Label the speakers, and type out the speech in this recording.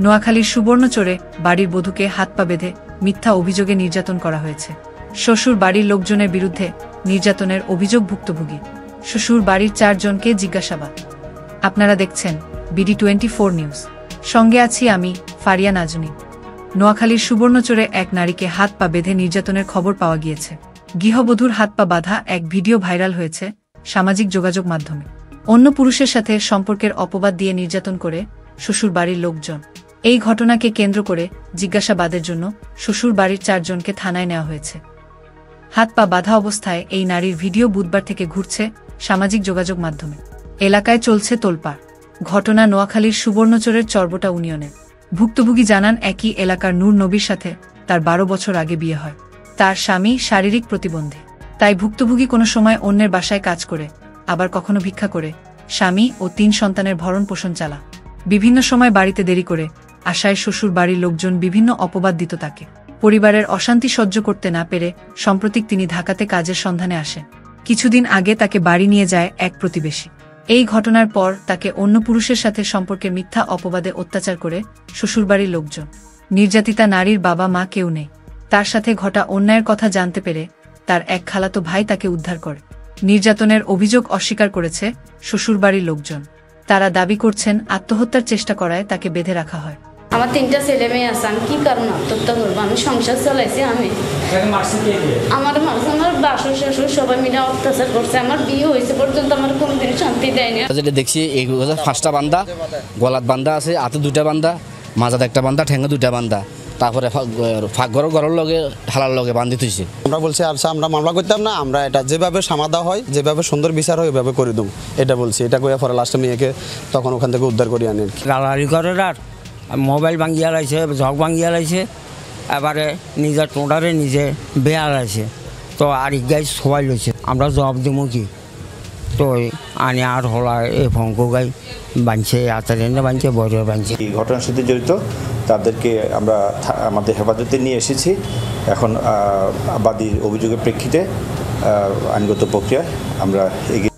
Speaker 1: নোয়াখালীর সুবর্ণচরে বাড়ির বধূকে হাত পা বেঁধে মিথ্যা অভিযোগে নির্যাতন করা হয়েছে। শ্বশুর বাড়ির লোকজনের বিরুদ্ধে নির্যাতনের অভিযোগ ভুক্তভোগী। শ্বশুর বাড়ির 4 জনকে জিজ্ঞাসাবাদ। আপনারা দেখছেন BD24 নিউজ। সঙ্গে আছি আমি, ফারিয়া নাজনী। নোয়াখালীর সুবর্ণচরে এক নারীকে হাত পা বেঁধে নির্যাতনের খবর পাওয়া গিয়েছে। গৃহবধূর হাত পা বাঁধা এক ভিডিও ভাইরাল হয়েছে সামাজিক যোগাযোগ মাধ্যমে। অন্য পুরুষের সাথে সম্পর্কের অপবাদ দিয়ে নির্যাতন করে শ্বশুর বাড়ির লোকজন। এই ঘটনাকে কেন্দ্র করে জিজ্ঞাসাবাদের জন্য শ্বশুর বাড়ির 4 জনকে থানায় নেওয়া হয়েছে। হাত পা বাঁধা অবস্থায় এই নারীর ভিডিও বুধবার থেকে ঘুরছে সামাজিক যোগাযোগ মাধ্যমে। এলাকায় চলছে তোলপাড়। ঘটনা নোয়াখালীর সুবর্ণচরের চরবটা ইউনিয়নে। ভুক্তভোগী জানান, একই এলাকার নূর নবীর সাথে তার 12 বছর আগে বিয়ে হয়। তার স্বামী শারীরিক প্রতিবন্ধী, তাই ভুক্তভোগী কোনো সময় অন্যের বাসায় কাজ করে, আবার কখনো ভিক্ষা করে স্বামী ও 3 সন্তানের ভরণ পোষণ চালা। বিভিন্ন সময় বাড়িতে দেরি করে আসায় শ্বশুর বাড়ির লোকজন বিভিন্ন অপবাদ দিত তাকে। পরিবারের অশান্তি সহ্য করতে না পেরে সম্প্রতি তিনি ঢাকাতে কাজের সন্ধানে আসেন। কিছুদিন আগে তাকে বাড়ি নিয়ে যায় এক প্রতিবেশী। এই ঘটনার পর তাকে অন্য পুরুষের সাথে সম্পর্কের মিথ্যা অপবাদে অত্যাচার করে শ্বশুরবাড়ির লোকজন। নির্যাতিতা নারীর বাবা মা কেউ নেই। তার সাথে ঘটা অন্যায়ের কথা জানতে পেরে তার এক খালাতো ভাই তাকে উদ্ধার করে। নির্যাতনের অভিযোগ অস্বীকার করেছে শ্বশুরবাড়ির লোকজন। তারা দাবি করছেন আত্মহত্যার চেষ্টা করায় তাকে বেঁধে রাখা হয়।
Speaker 2: আমার 3টা ছেলে মেয়ে আছে, আমি কি কারণ আত্মহত্যা করবো? আমি সংসার চালাইছি। আমার বাসুর শ্বশুর সবাই মিলে অত্যাচার করছে। আমার বিয়ে হয়েছে পর্যন্ত আমার কোনদিন শান্তি দেয়নি।
Speaker 3: যেটা দেখছি এই 5টা বান্ধা, গলাত বান্ধা আছে, হাতে 2টা বান্ধা, মাজাতে 1টা বান্ধা, ঠ্যাঙ্গে 2টা বান্ধা, তারপরে ঘরের লগে হালার লগে বান্ধি থইছে।
Speaker 4: আমরা বলছি আর আমরা মামলা করতাম না, আমরা এটা যেভাবে সমাধা হয়, যেভাবে সুন্দর বিচার হয় ওইভাবে করে দেবো, এটা বলছি। এটা কইয়া পরে লাস্টে মেয়েকে তখন ওখান থেকে উদ্ধার করি আনি।
Speaker 5: গালারি করে আর মোবাইল ভাঙিয়া লাইছে, ঝক ভাঙিয়া লাইছে, এবারে নিজের টোটারে নিজে বেয়া লাইছে। তো আর গাই সবাই লইছে, আমরা জবাব দিব কি? তো আনি আর হলা এই ভঙ্গ গাই বাঁধছে, আতারে বাঁধছে, বড় বাঁধছে।
Speaker 6: এই ঘটনার সাথে জড়িত তাদেরকে আমরা আমাদের হেফাজতে নিয়ে এসেছি। এখন বাদীর অভিযোগের প্রেক্ষিতে আইনগত প্রক্রিয়ায় আমরা এগিয়ে